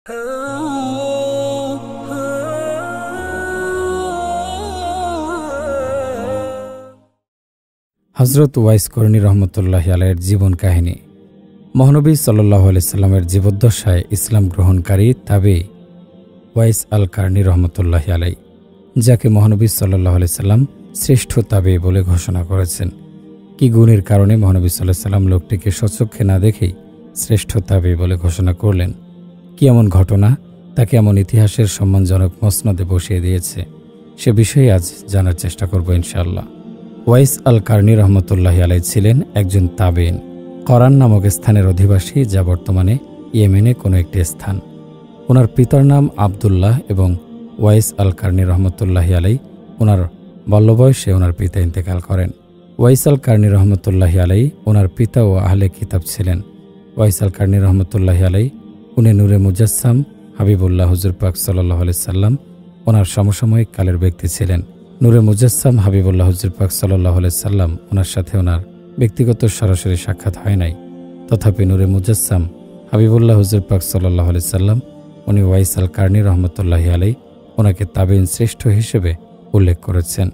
হযরত wise করনী রহমতুল্লাহি আলাইহির জীবন কাহিনী। মহানবী সাল্লাল্লাহু আলাইহি সাল্লামের জীবদ্দশায় ইসলাম গ্রহণকারী তাবেঈ ওয়াইস আল কারনী রহমতুল্লাহি আলাইহি, যাকে মহানবী সাল্লাল্লাহু আলাইহি সাল্লাম শ্রেষ্ঠ তাবেঈ বলে ঘোষণা করেছেন। কি গুণের কারণে মহানবী সাল্লাল্লাহু আলাইহি সাল্লাম লোকটিকে স্বচক্ষে না দেখেই শ্রেষ্ঠ তাবেঈ বলে ঘোষণা করলেন? কি এমন ঘটনা তাকে এমন ইতিহাসের সম্মানজনক মসনদে বসিয়ে দিয়েছে, সে বিষয়ে আজ জানার চেষ্টা করব ইনশাআল্লাহ। ওয়াইস আল কারনী রহমতুল্লাহি আলাইহি ছিলেন একজন তাবেঈন। করান নামক স্থানের অধিবাসী, যা বর্তমানে ইয়েমেনে কোনো একটি স্থান। ওনার পিতার নাম আবদুল্লাহ এবং ওয়াইস আল কারনী রহমতুল্লাহি আলাইহি ওনার বাল্যবয়সে ওনার পিতা ইন্তেকাল করেন। ওয়াইস আল কারনী রহমতুল্লাহি আলাইহি ওনার পিতা ও আহলে কিতাব ছিলেন। ওয়াইস আল কারনী রহমতুল্লাহি আলাইহি উনি নূরে মুজাসসাম হাবিবুল্লাহ হুজুর পাক সাল্লাল্লাহু আলাইহি সাল্লাম ওনার সমসাময়িক কালের ব্যক্তি ছিলেন। নূরে মুজাসসাম হাবিবুল্লাহ হুজুর পাক সাল্লাল্লাহু আলাইহি সাল্লাম ওনার সাথে ওনার ব্যক্তিগত সরাসরি সাক্ষাৎ হয় নাই। তথাপি নূরে মুজাসসাম হাবিবুল্লাহ হুজুর পাক সাল্লাল্লাহু আলাইহি সাল্লাম উনি ওয়াইস আল কারনী রহমতুল্লাহি আলাইহি ওনাকে তাবেঈন শ্রেষ্ঠ হিসেবে উল্লেখ করেছেন।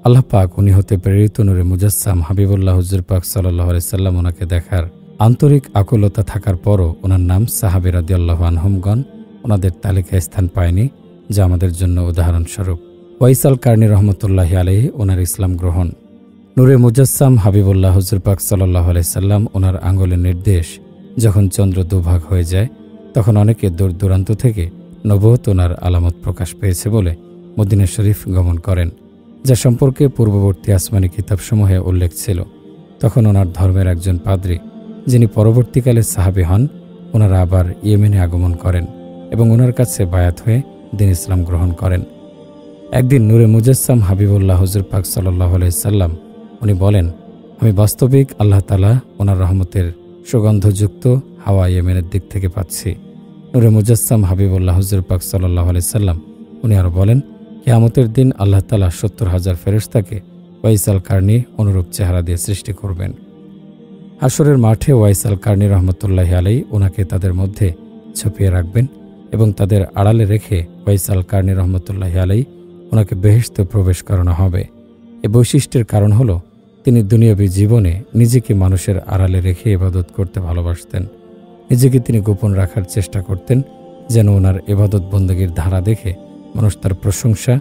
আল্লাহ পাক উনি হতে প্রেরিত নূরে মুজাসসাম হাবিবুল্লাহ হুজুর পাক সাল্লাল্লাহু আলাইহি সাল্লাম ওনাকে দেখার আন্তরিক আকুলতা থাকার পরও ওনার নাম সাহাবী রাদিয়াল্লাহু আনহুমগণ ওনাদের তালিকায় স্থান পায়নি, যা আমাদের জন্য উদাহরণস্বরূপ। ওয়াইস আল কারনী রহমতুল্লাহি আলাইহি ওনার ইসলাম গ্রহণ। নূরে মুজাসসাম হাবিবুল্লাহ হুজুর পাক সাল্লাল্লাহু আলাইহি সাল্লাম ওনার আঙ্গুলের নির্দেশ যখন চন্দ্র দুভাগ হয়ে যায়, তখন অনেকে দূর দূরান্ত থেকে নবুয়ত ওনার আলামত প্রকাশ পেয়েছে বলে মদিনা শরীফ গমন করেন, যা সম্পর্কে পূর্ববর্তী আসমানি কিতাবসমূহে উল্লেখ ছিল। তখন ওনার ধর্মের একজন পাদ্রী, যিনি পরবর্তীকালে সাহাবী হন, ওনারা আবার ইয়েমেনে আগমন করেন এবং ওনার কাছে বায়াত হয়ে দ্বীন ইসলাম গ্রহণ করেন। একদিন নূরে মুজাসসাম হাবিবুল্লাহ হুজুর পাক সাল্লাল্লাহু আলাইহি সাল্লাম উনি বলেন, আমি বাস্তবিক আল্লাহ তাআলা ওনার রহমতের সুগন্ধযুক্ত হাওয়া ইয়েমেনের দিক থেকে পাচ্ছি। নূরে মুজাসসাম হাবিবুল্লাহ হুজুর পাক সাল্লাল্লাহু আলাইহি সাল্লাম উনি আরো বলেন, কিয়ামতের দিন আল্লাহ তাআলা ৭০,০০০ ফেরেশতাকে ওয়াইস আল কারনী অনুরূপ চেহারা দিয়ে সৃষ্টি করবেন। হাশরের মাঠে ওয়াইস আল কারনী রহমতুল্লাহি আলাইহি ওনাকে তাদের মধ্যে ছুপিয়ে রাখবেন এবং তাদের আড়ালে রেখে ওয়াইস আল কারনী রহমতুল্লাহি আলাইহি ওনাকে বেহেশতে প্রবেশ করানো হবে। এ বৈশিষ্ট্যের কারণ হলো তিনি দুনিয়াবী জীবনে নিজেকে মানুষের আড়ালে রেখে ইবাদত করতে ভালোবাসতেন। নিজেকে তিনি গোপন রাখার চেষ্টা করতেন, যেন ওনার ইবাদত বন্দেগীর ধারা দেখে মানুষ তার প্রশংসা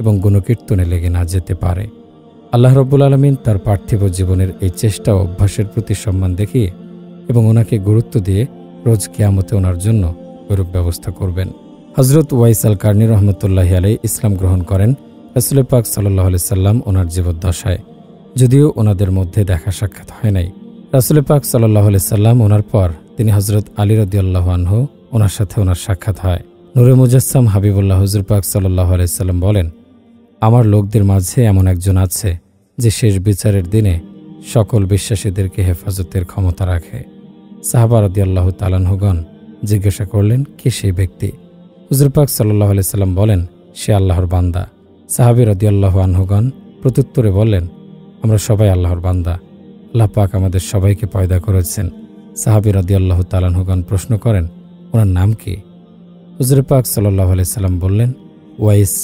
এবং গুণকীর্তনে লেগে না যেতে পারে। আল্লাহ রাব্বুল আলামিন তার পার্থিব জীবনের এই চেষ্টা ও অভ্যাসের প্রতি সম্মান দেখিয়ে এবং ওনাকে গুরুত্ব দিয়ে রোজ কিয়ামতে ওনার জন্য ওরূপ ব্যবস্থা করবেন। হযরত ওয়াইস আল কারনী রহমতুল্লাহি আলাইহি ইসলাম গ্রহণ করেন রাসূল পাক সাল্লাল্লাহু আলাইহি সাল্লাম ওনার জীবদ্দশায়। যদিও ওনাদের মধ্যে দেখা সাক্ষাৎ হয় নাই, রাসূল পাক সাল্লাল্লাহু আলাইহি সাল্লাম ওনার পর তিনি হযরত আলী রাদিয়াল্লাহু আনহু ওনার সাথে ওনার সাক্ষাৎ হয়। নূরে মুজাসসাম হাবিবুল্লাহ হুজুর পাক সাল্লাল্লাহু আলাইহি সাল্লাম বলেন, আমার লোকদের মাঝে এমন একজন আছে যে শেষ বিচারের দিনে সকল বিশ্বাসীদেরকে হেফাজতের ক্ষমতা রাখে। সাহাবা রাদিয়াল্লাহু তাআলা আনহুগণ জিজ্ঞাসা করলেন, কে সেই ব্যক্তি? হুজুর পাক সাল্লাল্লাহু আলাইহি সাল্লাম বলেন, সে আল্লাহর বান্দা। সাহাবী রাদিয়াল্লাহু আনহুগণ প্রত্যুত্তরে বললেন, আমরা সবাই আল্লাহর বান্দা, আল্লাহ পাক আমাদের সবাইকে পয়দা করেছেন। সাহাবী রাদিয়াল্লাহু তাআলা আনহুগণ প্রশ্ন করেন, ওনার নাম কি? হুজুর পাক সাল্লাল্লাহু আলাইহি সাল্লাম বললেন, ওয়াইস।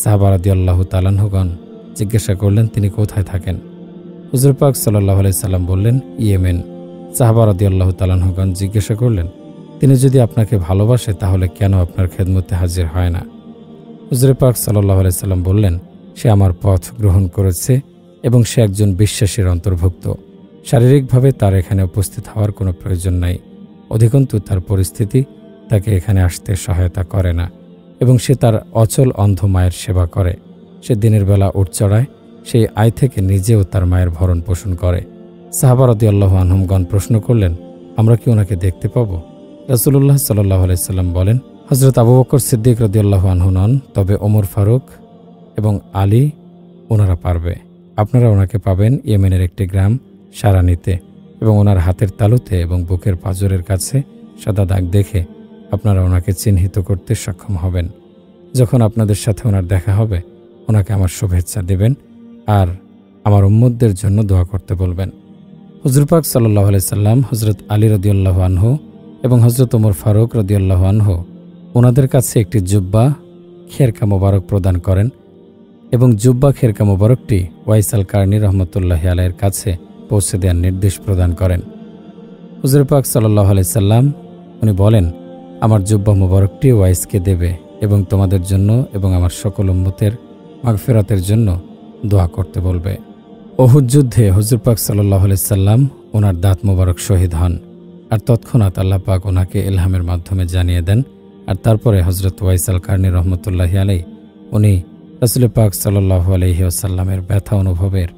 সাহাবা রাদিয়াল্লাহু তাআলা আনহুগণ জিজ্ঞাসা করলেন, তিনি কোথায় থাকেন? হুজুর পাক সাল্লাল্লাহু আলাইহি সাল্লাম বললেন, ইয়েমেন। সাহাবা রাদিয়াল্লাহু তাআলা আনহুগণ জিজ্ঞাসা করলেন, তিনি যদি আপনাকে ভালোবাসে তাহলে কেন আপনার খেদমতে হাজির হয় না? হুজুর পাক সাল্লাল্লাহু আলাইহি সাল্লাম বললেন, সে আমার পথ গ্রহণ করেছে এবং সে একজন বিশ্বাসীর অন্তর্ভুক্ত। শারীরিকভাবে তার এখানে উপস্থিত হওয়ার কোনো প্রয়োজন নাই, অধিকন্তু তার পরিস্থিতি তাকে এখানে আসতে সহায়তা করে না এবং সে তার অচল অন্ধ মায়ের সেবা করে। সে দিনের বেলা উঠ চড়ায়, সেই আয় থেকে নিজেও তার মায়ের ভরণ পোষণ করে। সাহাবা রাদিয়াল্লাহু আনহুমগণ প্রশ্ন করলেন, আমরা কি ওনাকে দেখতে পাবো? রাসূলুল্লাহ সাল্লাল্লাহু আলাইহি সাল্লাম বলেন, হযরত আবু বকর সিদ্দিক রাদিয়াল্লাহু আনহু নন, তবে ওমর ফারুক এবং আলী ওনারা পারবে। আপনারা ওনাকে পাবেন ইয়েমেনের একটি গ্রাম সারানিতে এবং ওনার হাতের তালুতে এবং বুকের পাঁজরের কাছে সাদা দাগ দেখে আপনারা ওনাকে চিহ্নিত করতে সক্ষম হবেন। যখন আপনাদের সাথে ওনার দেখা হবে, ওনাকে আমার শুভেচ্ছা দেবেন আর আমার উম্মতদের জন্য দোয়া করতে বলবেন। হুজুর পাক সাল্লাল্লাহু আলাইহি সাল্লাম হযরত আলী রাদিয়াল্লাহু আনহু এবং হযরত ওমর ফারুক রাদিয়াল্লাহু আনহু ওনাদের কাছে একটি জুব্বা খেরকা মোবারক প্রদান করেন এবং জুব্বা খেরকা মোবারকটি ওয়াইস আল কারনী রহমতুল্লাহি আলাইহির কাছে পৌঁছে দেওয়ার নির্দেশ প্রদান করেন। হুজুর পাক সাল্লাল্লাহু আলাইহি সাল্লাম উনি বলেন, আমার জুব্বা মোবারকটি ওয়াইসকে দেবে এবং তোমাদের জন্য এবং আমার সকল উম্মতের মাগফিরাতের জন্য দোয়া করতে বলবে। উহুদ যুদ্ধে হুজুর পাক সাল্লাল্লাহু আলাইহি সাল্লাম ওনার দাঁত মোবারক শহীদ হন, আর তৎক্ষণাৎ আল্লাহ পাক ওনাকে ইলহামের মাধ্যমে জানিয়ে দেন। আর তারপরে হজরত ওয়াইস আল কারনী রহমতুল্লাহি আলাইহি উনি রাসূল পাক সাল্লাল্লাহু আলাইহি ওয়াসাল্লামের ব্যথা অনুভবের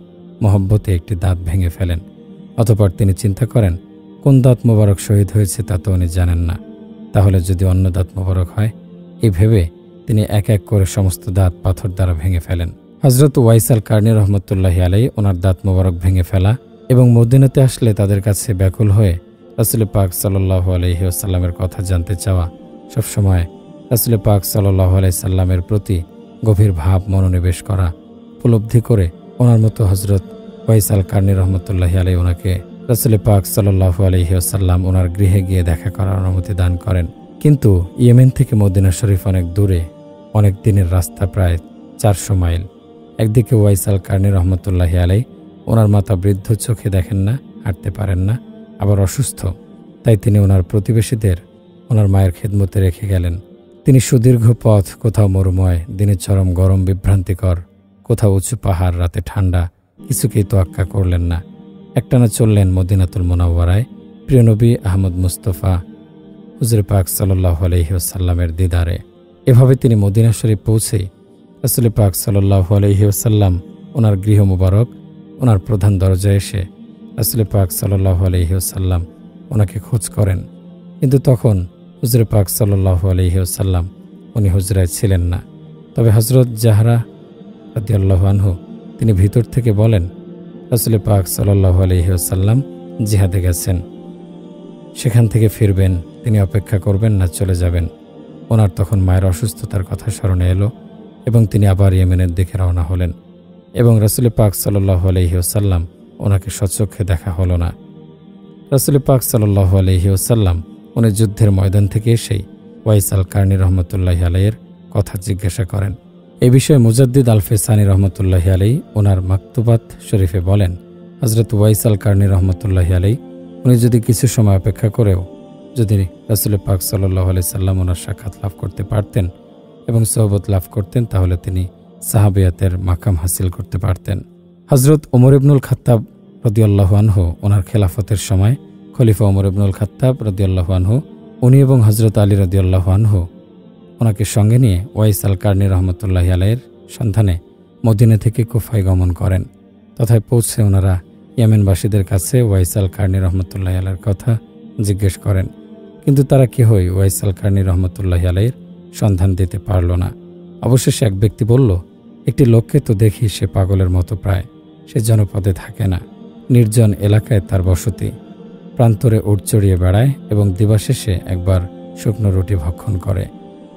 মহব্বতে একটি দাঁত ভেঙে ফেলেন। অতঃপর তিনি চিন্তা করেন, কোন দাঁত মোবারক শহীদ হয়েছে তা তো উনি জানেন না, তাহলে যদি অন্য দাঁত মোবারক হয়, এই ভেবে তিনি এক এক করে সমস্ত দাঁত পাথর দ্বারা ভেঙে ফেলেন। হজরত ওয়াইস আল কারনী রহমতুল্লাহি আলাইহি ওনার দাঁত মোবারক ভেঙে ফেলা এবং মদিনাতে আসলে তাদের কাছে ব্যাকুল হয়ে রাসূল পাক সাল্লাল্লাহু আলাইহি ওয়াসাল্লামের কথা জানতে চাওয়া, সবসময় রাসূল পাক সাল্লাল্লাহু আলাইহি সাল্লামের প্রতি গভীর ভাব মনোনিবেশ করা উপলব্ধি করে ওনার মতো হজরত ওয়াইস আল কারনী রহমতুল্লাহি আলাইহি ওনাকে রাসূল পাক সাল্লাল্লাহু আলাইহি ওয়াসাল্লাম ওনার গৃহে গিয়ে দেখা করার অনুমতি দান করেন। কিন্তু ইয়েমেন থেকে মদিনা শরীফ অনেক দূরে, অনেক দিনের রাস্তা, প্রায় 400 মাইল। একদিকে ওয়াইস আল কারনী রহমতুল্লাহি আলাইহি ওনার মাতা বৃদ্ধ, চোখে দেখেন না, হাঁটতে পারেন না, আবার অসুস্থ, তাই তিনি ওনার প্রতিবেশীদের ওনার মায়ের খেদমতে রেখে গেলেন। তিনি সুদীর্ঘ পথ, কোথাও মরুময়, দিনে চরম গরম বিভ্রান্তিকর, কোথাও উঁচু পাহাড়, রাতে ঠান্ডা, কিছুকেই তোয়াক্কা করলেন না। একটানা চললেন মদিনাতুল মুনাওয়ারায় প্রিয় নবী আহমদ মুস্তফা হুজুর পাক সাল্লাল্লাহু আলাইহি ওয়াসাল্লামের দিদারে। এভাবে তিনি মদিনা শরীফ পৌঁছেই রাসূল পাক সাল্লাল্লাহু আলাইহি ওয়াসাল্লাম ওনার গৃহ মুবারক, ওনার প্রধান দরজায় এসে রাসূল পাক সাল্লাল্লাহু আলাইহি ওয়াসাল্লাম ওনাকে খোঁজ করেন। কিন্তু তখন হুজুর পাক সাল্লাল্লাহু আলাইহি ওয়াসাল্লাম উনি হুজরায় ছিলেন না। তবে হযরত জাহরা রাদিয়াল্লাহু আনহু তিনি ভিতর থেকে বলেন, রাসূল পাক সাল্লাল্লাহু আলাইহি ওয়াসাল্লাম জিহাদে গেছেন, সেখান থেকে ফিরবেন, তিনি অপেক্ষা করবেন না চলে যাবেন। ওনার তখন মায়ের অসুস্থতার কথা স্মরণে এলো এবং তিনি আবার ইয়েমেনের দিকে রওনা হলেন এবং রাসূল পাক সাল্লাল্লাহু আলাইহি ওয়াসাল্লাম ওনাকে সচক্ষে দেখা হলো না। রাসূল পাক সাল্লাল্লাহু আলাইহি ওয়াসাল্লাম উনি যুদ্ধের ময়দান থেকে এসেই ওয়াইস আল কারনী রহমতুল্লাহি আলাইহির কথা জিজ্ঞাসা করেন। এই বিষয়ে মুজাদ্দিদ আল ফেসানি রহমতুল্লাহি আলাইহি ওনার মাকতুবাত শরীফে বলেন, হযরত ওয়াইস আল কারনী রহমতুল্লাহি আলাইহি উনি যদি কিছু সময় অপেক্ষা করেও যদি রাসূল পাক সাল্লাল্লাহু আলাইহি সাল্লাম ওনার সাক্ষাৎ লাভ করতে পারতেন এবং সোহবত লাভ করতেন, তাহলে তিনি সাহাবিয়াতের মাকাম হাসিল করতে পারতেন। হযরত ওমর ইবনুল খাত্তাব রাদিয়াল্লাহু আনহু ওনার খেলাফতের সময় খলিফা ওমর ইবনুল খাত্তাব রাদিয়াল্লাহু আনহু উনি এবং হযরত আলী রাদিয়াল্লাহু আনহু ওনাকে সঙ্গে নিয়ে ওয়াইস আল কারনী রহমতুল্লাহি আলাইহির সন্ধানে মদিনা থেকে কুফায় গমন করেন। তথায় পৌঁছে ওনারা ইয়েমেনবাসীদের কাছে ওয়াইস আল কারনী রহমতুল্লাহি আলাইহির কথা জিজ্ঞেস করেন, কিন্তু তারা কেহই ওয়াইস আল কারনী রহমতুল্লাহি আলাইহির সন্ধান দিতে পারল না। অবশেষে এক ব্যক্তি বলল, একটি লোককে তো দেখি সে পাগলের মতো, প্রায় সে জনপদে থাকে না, নির্জন এলাকায় তার বসতি, প্রান্তরে উট চড়িয়ে বেড়ায় এবং দিবাশেষে একবার শুকনো রুটি ভক্ষণ করে।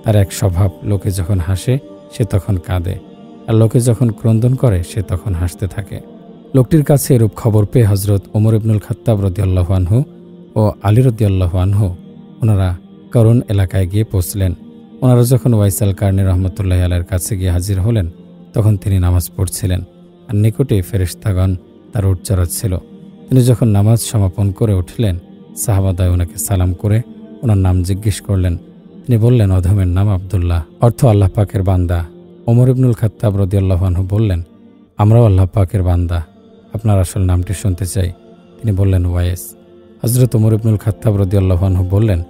তার এক স্বভাব, লোকে যখন হাসে সে তখন কাঁদে, আর লোকে যখন ক্রন্দন করে সে তখন হাসতে থাকে। লোকটির কাছে এরূপ খবর পেয়ে হযরত ওমর ইবনুল খাত্তাব রাদিয়াল্লাহু আনহু ও আলী রাদিয়াল্লাহু আনহু ওনারা করুন এলাকায় গিয়ে পৌঁছলেন। ওনারা যখন ওয়াইস আল কারনী রহমতুল্লাহি আলাইহির কাছে গিয়ে হাজির হলেন, তখন তিনি নামাজ পড়ছিলেন আর নিকটে ফেরেশতাগণ তার উট চড়াচ্ছিল। তিনি যখন নামাজ সমাপন করে উঠলেন, সাহাবাদয় ওনাকে সালাম করে ওনার নাম জিজ্ঞেস করলেন। তিনি বললেন, অধমের নাম আব্দুল্লাহ, অর্থ আল্লাহ পাকের বান্দা। ওমর ইবনুল খাত্তাব রাদিয়াল্লাহু আনহু বললেন, আমরাও আল্লাহ পাকের বান্দা, আপনার আসল নামটি শুনতে চাই। তিনি বললেন, ওয়াইস। হযরত ওমর ইবনুল খাত্তাব রাদিয়াল্লাহু আনহু বললেন,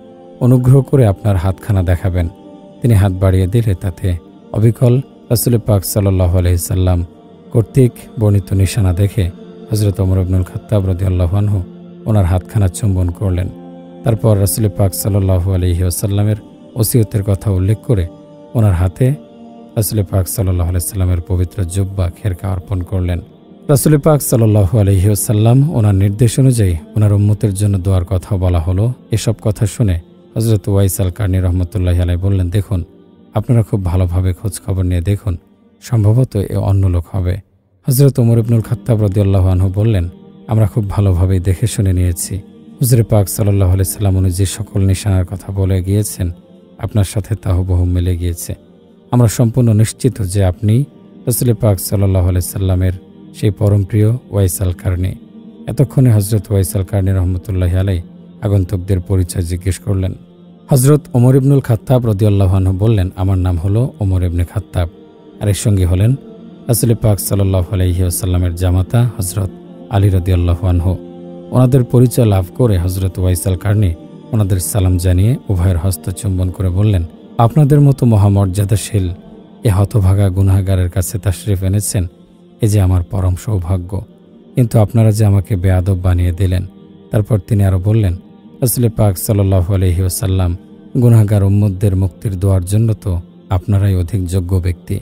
অনুগ্রহ করে আপনার হাতখানা দেখাবেন। তিনি হাত বাড়িয়ে দিলে তাতে অবিকল রাসূল পাক সাল্লাল্লাহু আলাইহি সাল্লাম কর্তৃক বর্ণিত নিশানা দেখে হযরত ওমর ইবনুল খাত্তাব রাদিয়াল্লাহু আনহু ওনার হাতখানা চুম্বন করলেন। তারপর রাসূল পাক সাল্লাল্লাহু আলাইহি ওয়াসাল্লামের ওসিয়তের কথা উল্লেখ করে ওনার হাতে রাসূল পাক সাল্লাল্লাহু আলাইহি সাল্লামের পবিত্র জুব্বা খেরকা অর্পণ করলেন। রাসূল পাক সাল্লাল্লাহু আলাইহি ওয়াসাল্লাম ওনার নির্দেশ অনুযায়ী ওনার উম্মতের জন্য দোয়ার কথা বলা হলো। এসব কথা শুনে হযরত ওয়াইস আল কারনী রহমতুল্লাহি আলাইহি বললেন, দেখুন, আপনারা খুব ভালোভাবে খোঁজ খবর নিয়ে দেখুন, সম্ভবত এ অন্য লোক হবে। হযরত ওমর ইবনুল খাত্তাব রাদিয়াল্লাহু আনহু বললেন, আমরা খুব ভালোভাবেই দেখে শুনে নিয়েছি। হুজুর পাক সাল্লাল্লাহু আলাইহি সাল্লাম উনি যে সকল নিশানার কথা বলে গিয়েছেন, আপনার সাথে তা হুবহু মিলে গিয়েছে। আমরা সম্পূর্ণ নিশ্চিত যে আপনি রাসূল পাক সাল্লাল্লাহু আলাইহি সাল্লামের সেই পরম প্রিয় ওয়াইস আল কারনী। এতক্ষণে হযরত ওয়াইস আল কারনী রাহমাতুল্লাহি আলাইহি আগন্তুকদের পরিচয় জিজ্ঞেস করলেন। হযরত ওমর ইবনুল খাত্তাব রাদিয়াল্লাহু আনহু বললেন, আমার নাম হলো ওমর ইবনে খাত্তাব। আর এর সঙ্গী হলেন রাসূল পাক সাল্লাল্লাহু আলাইহি ওয়াসাল্লামের জামাতা হযরত আলী রাদিয়াল্লাহু আনহু। ওনাদের পরিচয় লাভ করে হযরত ওয়াইস আল কারনী ওনাদের সালাম জানিয়ে উভয়ের হস্ত চুম্বন করে বললেন, আপনাদের মতো মহামর্যাদাশীল এ হতভাগা গুনাহগারের কাছে তাশরিফ এনেছেন, এ যে আমার পরম সৌভাগ্য। কিন্তু আপনারা যে আমাকে বেয়াদব বানিয়ে দিলেন। তারপর তিনি আরো বললেন, রাসূল পাক সাল্লাল্লাহু আলাইহি ওয়াসাল্লাম গুনাহগার উম্মতদের মুক্তির দোয়ার জন্য তো আপনারাই অধিক যোগ্য ব্যক্তি।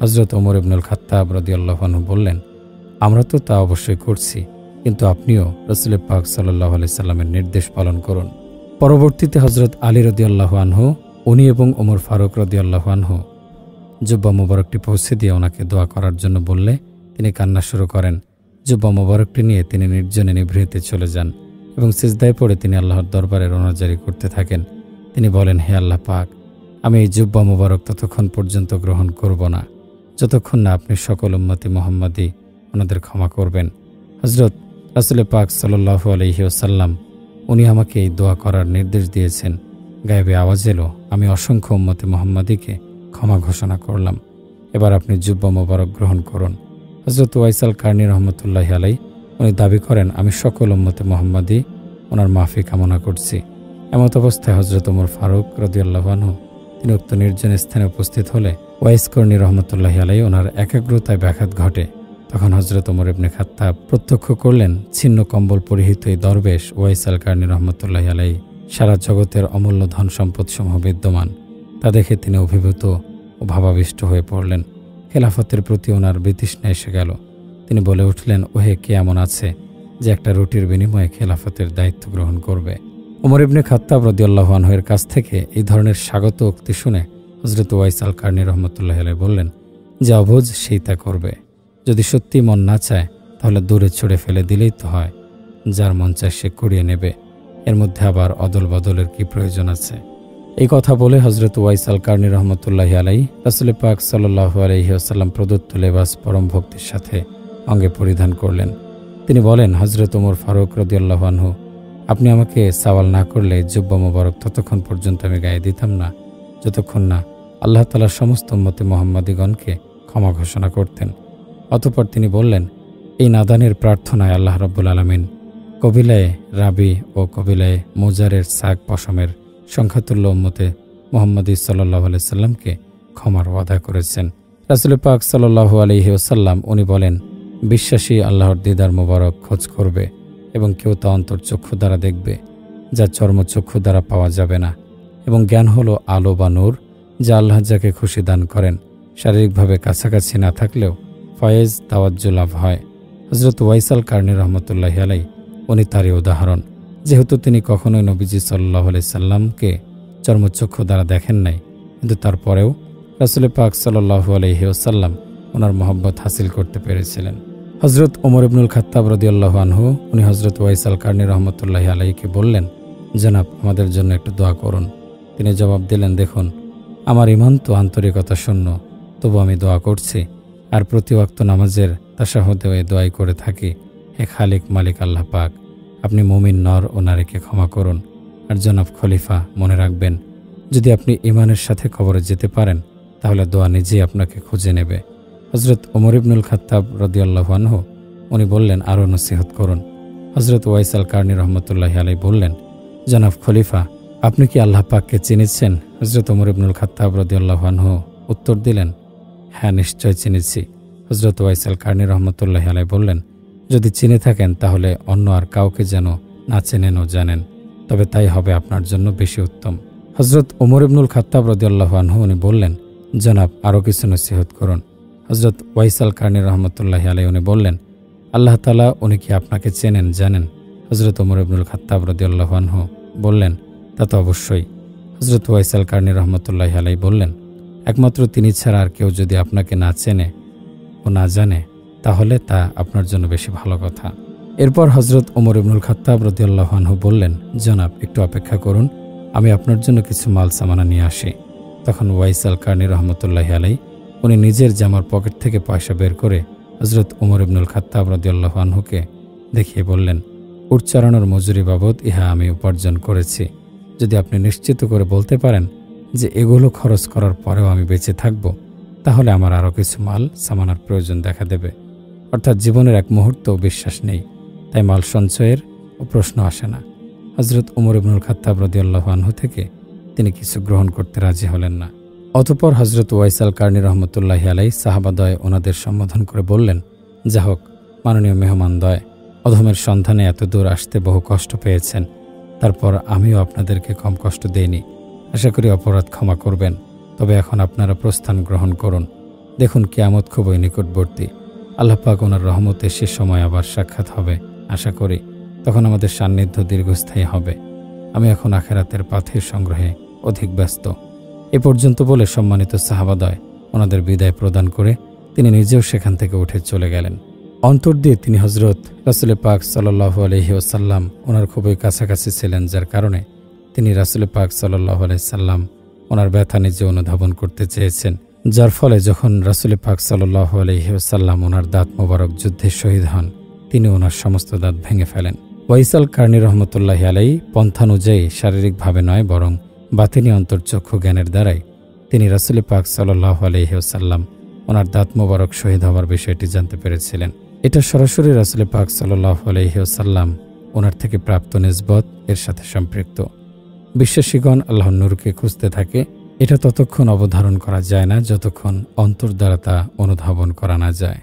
হযরত ওমর ইবনুল খাত্তাব রাদিয়াল্লাহু আনহু বললেন, আমরা তো তা অবশ্যই করছি, কিন্তু আপনিও রাসূল পাক সাল্লাল্লাহু আলাইহি সাল্লামের নির্দেশ পালন করুন। পরবর্তীতে হযরত আলী রাদিয়াল্লাহু আনহু উনি এবং ওমর ফারুক রাদিয়াল্লাহু আনহু জুব্বা মোবারকটি পৌঁছে দিয়ে ওনাকে দোয়া করার জন্য বললে তিনি কান্না শুরু করেন। জুব্বা মোবারকটি নিয়ে তিনি নির্জনে নিভৃতে চলে যান এবং সিজদায় পড়ে তিনি আল্লাহর দরবারে রোনাজারি করতে থাকেন। তিনি বলেন, হে আল্লাহ পাক, আমি এই জুব্বা মোবারক ততক্ষণ পর্যন্ত গ্রহণ করব না যতক্ষণ না আপনি সকল উম্মতি মুহাম্মাদি ওনাদের ক্ষমা করবেন। হযরত রাসূল পাক সাল্লাল্লাহু আলাইহি ওয়াসাল্লাম উনি আমাকে এই দোয়া করার নির্দেশ দিয়েছেন। গায়েবে আওয়াজ এলো, আমি অসংখ্য উম্মতি মুহাম্মাদিকে ক্ষমা ঘোষণা করলাম, এবার আপনি জুব্বা মোবারক গ্রহণ করুন। হযরত ওয়াইস আল কারনী রহমতুল্লাহি আলাইহি উনি দাবি করেন, আমি সকল উম্মতি মুহাম্মাদি ওনার মাফি কামনা করছি। এমত অবস্থায় হযরত ওমর ফারুক রাদিয়াল্লাহু আনহু তিনি উক্ত নির্জন স্থানে উপস্থিত হলে ওয়াইস কারনী রহমতুল্লাহি আলাইহি ওনার একাগ্রতায় ব্যাঘাত ঘটে। তখন হযরত ওমর ইবনে খাত্তাব প্রত্যক্ষ করলেন ছিন্ন কম্বল পরিহিত এই দরবেশ ওয়াইস আল কারনী রহমতুল্লাহি আলাইহি সারা জগতের অমূল্য ধন সম্পদ সমূহ বিদ্যমান। তা দেখে তিনি অভিভূত ও ভাবাবিষ্ট হয়ে পড়লেন। খেলাফতের প্রতি ওনার বিতৃষ্ণা এসে গেল। তিনি বলে উঠলেন, ওহে, কে এমন আছে যে একটা রুটির বিনিময়ে খেলাফতের দায়িত্ব গ্রহণ করবে? ওমর ইবনে খাত্তাব রাদিয়াল্লাহু আনহু এর কাছ থেকে এই ধরনের স্বাগত উক্তি শুনে হযরত ওয়াইস আল কারনী রহমতুল্লাহি আলাইহি বললেন, যে অবুঝ সেই তা করবে। যদি সত্যি মন না চায় তাহলে দূরে ছুঁড়ে ফেলে দিলেই তো হয়। যার মন চায় সে কুড়িয়ে নেবে, এর মধ্যে আবার অদল বদলের কি প্রয়োজন আছে? এই কথা বলে হযরত ওয়াইস আল কারনী রহমতুল্লাহি আলাইহি রাসূল পাক সাল্লাল্লাহু আলাইহি ওয়াসাল্লাম প্রদত্ত লেবাস পরম ভক্তির সাথে অঙ্গে পরিধান করলেন। তিনি বলেন, হযরত ওমর ফারুক রাদিয়াল্লাহু আনহু, আপনি আমাকে সওয়াল না করলে জুব্বা মোবারক ততক্ষণ পর্যন্ত আমি গায়ে দিতাম না যতক্ষণ না আল্লাহ তাআলার সমস্ত উম্মতে মুহাম্মাদিগণকে ক্ষমা ঘোষণা করতেন। অতঃপর তিনি বললেন, এই নাদানের প্রার্থনায় আল্লাহ রাব্বুল আলামিন কবিলায়ে রাবি ও কবিলায়ে মুজারের সাক পশমের সংখ্যাতুল্য উম্মতে মুহাম্মাদি সাল্লাল্লাহু আলাইহি সাল্লামকে ক্ষমার ওয়াদা করেছেন। রাসূল পাক সাল্লাল্লাহু আলাইহি ওয়াসাল্লাম উনি বলেন, বিশ্বাসী আল্লাহর দিদার মোবারক খোঁজ করবে এবং কেউ তা অন্তর্চক্ষু দ্বারা দেখবে, যা চর্মচক্ষু দ্বারা পাওয়া যাবে না। এবং জ্ঞান হলো আলো বা নূর, যা আল্লাহ যাকে খুশি দান করেন। শারীরিকভাবে কাছাকাছি না থাকলেও ফয়েজ তাওয়াজ্জু লাভ হয়। হযরত ওয়াইস আল কারনী রহমতুল্লাহি আলাইহি উনি তারই উদাহরণ। যেহেতু তিনি কখনোই নবীজি সাল্লাল্লাহু আলাইহি সাল্লামকে চর্মচক্ষু দ্বারা দেখেন নাই, কিন্তু তারপরেও রাসূল পাক সাল্লাল্লাহু আলাইহি ওয়াসাল্লাম ওনার মহব্বত হাসিল করতে পেরেছিলেন। হযরত ওমর ইবনুল খাত্তাব রাদিয়াল্লাহু আনহু উনি হযরত ওয়াইস আল কারনী রহমতুল্লাহি আলাইহিকে বললেন, জনাব, আমাদের জন্য একটু দোয়া করুন। তিনি জবাব দিলেন, দেখুন, আমার ঈমান তো আন্তরিকতা শূন্য, তবু আমি দোয়া করছি আর প্রতি ওয়াক্ত নামাজের তাশাহুদে এই দোয়াই করে থাকি, হে খালিক মালিক আল্লাহ পাক, আপনি মুমিন নর ও নারীকে ক্ষমা করুন। আর জনাব খলিফা, মনে রাখবেন, যদি আপনি ঈমানের সাথে কবরে যেতে পারেন তাহলে দোয়া নিজেই আপনাকে খুঁজে নেবে। হযরত ওমর ইবনুল খাত্তাব রাদিয়াল্লাহু আনহু উনি বললেন, আরও নসিহত করুন। হযরত ওয়াইস আল কারনী রহমতুল্লাহি আলাইহি বললেন, জনাব খলিফা, আপনি কি আল্লাহ পাককে চিনেছেন? হযরত ওমর ইবনুল খাত্তাব রাদিয়াল্লাহু আনহু উত্তর দিলেন, হ্যাঁ, নিশ্চয় চিনেছি। হযরত ওয়াইস আল কারনী রহমতুল্লাহি আলাইহি বললেন, যদি চিনে থাকেন তাহলে অন্য আর কাউকে যেন না চেনেন ও জানেন, তবে তাই হবে আপনার জন্য বেশি উত্তম। হযরত ওমর ইবনুল খাত্তাব রাদিয়াল্লাহু আনহু উনি বললেন, জনাব, আরও কিছু নসিহত করুন। হযরত ওয়াইস আল কারনী রহমতুল্লাহি আলাইহি উনি বললেন, আল্লাহ তাআলা উনি কি আপনাকে চেনেন, জানেন? হযরত ওমর ইবনুল খাত্তাব রাদিয়াল্লাহু আনহু বললেন, তা তো অবশ্যই। হযরত ওয়াইস আল কারনী রহমতুল্লাহি আলাইহি বললেন, একমাত্র তিনি ছাড়া আর কেউ যদি আপনাকে না চেনে ও না জানে তাহলে তা আপনার জন্য বেশি ভালো কথা। এরপর হযরত ওমর ইবনুল খাত্তাব রাদিয়াল্লাহু আনহু বললেন, জনাব, একটু অপেক্ষা করুন, আমি আপনার জন্য কিছু মাল সামানা নিয়ে আসি। তখন ওয়াইস আল কারনী রহমতুল্লাহি আলাই উনি নিজের জামার পকেট থেকে পয়সা বের করে হযরত উমর ইবনুল খাত্তাব রাদিয়াল্লাহু আনহুকে দেখিয়ে বললেন, উট চড়ানোর মজুরি বাবদ ইহা আমি উপার্জন করেছি। যদি আপনি নিশ্চিত করে বলতে পারেন যে এগুলো খরচ করার পরেও আমি বেঁচে থাকব, তাহলে আমার আরও কিছু মাল সামানার প্রয়োজন দেখা দেবে। অর্থাৎ জীবনের এক মুহূর্তও বিশ্বাস নেই, তাই মাল সঞ্চয়ের প্রশ্ন আসে না। হযরত উমর ইবনুল খাত্তাব রাদিয়াল্লাহু আনহু থেকে তিনি কিছু গ্রহণ করতে রাজি হলেন না। অতঃপর হযরত ওয়াইস আল কারনী রহমতুল্লাহি আলাই সাহাবাদয় ওনাদের সম্বোধন করে বললেন, যা হোক মাননীয় মেহমানদয়, অধমের সন্ধানে এত দূর আসতে বহু কষ্ট পেয়েছেন, তারপর আমিও আপনাদেরকে কম কষ্ট দেইনি। আশা করি অপরাধ ক্ষমা করবেন। তবে এখন আপনারা প্রস্থান গ্রহণ করুন। দেখুন কিয়ামত খুবই নিকটবর্তী। আল্লাহ পাক ওনার রহমতে সে সময় আবার সাক্ষাৎ হবে। আশা করি তখন আমাদের সান্নিধ্য দীর্ঘস্থায়ী হবে। আমি এখন আখেরাতের পাথের সংগ্রহে অধিক ব্যস্ত। এ পর্যন্ত বলে সম্মানিত সাহাবাদয় ওনাদের বিদায় প্রদান করে তিনি নিজেও সেখান থেকে উঠে চলে গেলেন। অন্তর দিয়ে তিনি হযরত রাসূল পাক সাল্লাল্লাহু আলাইহি ওয়াসাল্লাম ওনার খুবই কাছাকাছি ছিলেন, যার কারণে তিনি রাসূল পাক সাল্লাল্লাহু আলাইহি সাল্লাম ওনার ব্যথা নিজে অনুধাবন করতে চেয়েছেন, যার ফলে যখন রাসূল পাক সাল্লাল্লাহু আলাইহি ওয়াসাল্লাম ওনার দাঁত মোবারক যুদ্ধে শহীদ হন, তিনি ওনার সমস্ত দাঁত ভেঙে ফেলেন। ওয়াইস আল কারনী রহমতুল্লাহি আলাই পন্থানুযায়ী শারীরিকভাবে নয়, বরং বাতিনি অন্তর্চক্ষু জ্ঞানের দ্বারাই তিনি রাসূল পাক সাল্লাল্লাহু আলাইহি ওয়াসাল্লাম ওনার দাঁত মোবারক শহীদ হওয়ার বিষয়টি জানতে পেরেছিলেন। এটা সরাসরি রাসূল পাক সাল্লাল্লাহু আলাইহি ওয়াসাল্লাম ওনার থেকে প্রাপ্ত নিসবত এর সাথে সম্পৃক্ত। বিশ্বাসীগণ আল্লাহর নূরকে খুঁজতে থাকে। এটা ততক্ষণ অবধারণ করা যায় না যতক্ষণ অন্তর দ্বারা তা অনুধাবন করা না যায়।